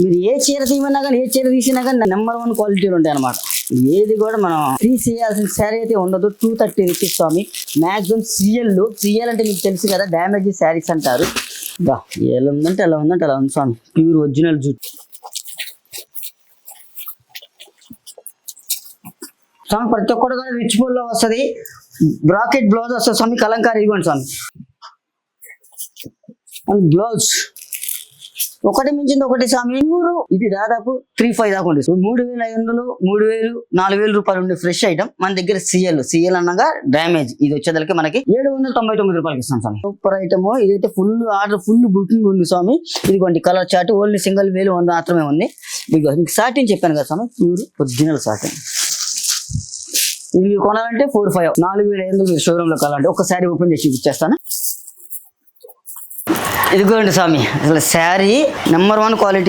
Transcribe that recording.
మీరు ఏ చీర తీయమన్నా కానీ, ఏ చీర తీసినా కానీ నెంబర్ 1 క్వాలిటీలు ఉంటాయి అనమాట. ఏది కూడా మనం తీసేయాల్సిన శారీ అయితే ఉండదు. 230 రూపీస్ స్వామి. మ్యాక్సిమం సిఎల్ అంటే మీకు తెలుసు కదా, డ్యామేజ్ శారీస్ అంటారు. బా ఎలా ఉందంటే అలా ఉంది స్వామి. ప్యూర్ ఒరిజినల్ జూట్ స్వామి. ప్రతి ఒక్కటి కూడా రిచ్ పూల్లో వస్తుంది. బ్రాకెట్ బ్లౌజ్ వస్తుంది స్వామి. కలంకారీ ఇవ్వండి స్వామి. బ్లౌజ్ ఒకటి మించింది ఒకటి స్వామి. ఇది దాదాపు 3,500 దాకా ఉంది. 3,500, 3,000, 4,000 రూపాయలు ఉండే ఫ్రెష్ ఐటమ్ మన దగ్గర. సిఎల్ అనగా డ్యామేజ్. ఇది వచ్చేదానికి మనకి 799 రూపాయలకి ఇస్తాం స్వామి. Super item. ఇదైతే ఫుల్ ఆర్డర్, ఫుల్ బుకింగ్ ఉంది స్వామి. ఇదిగోండి కలర్ చార్ట్. ఓన్లీ సింగిల్ 1,100 మాత్రమే ఉంది. మీకు సాటిన్ చెప్పాను కదా స్వామి, ప్యూర్ ఒరిజినల్ సాటిన్. ఇది మీరు కొనాలంటే 4,500, 4,500 మీరు షోరూమ్ లో కావాలంటే ఒకసారి ఓపెన్ చేసి చూపించేస్తాను. ఇదిగోండి స్వామి, అసలు శారీ నెంబర్ 1 క్వాలిటీ.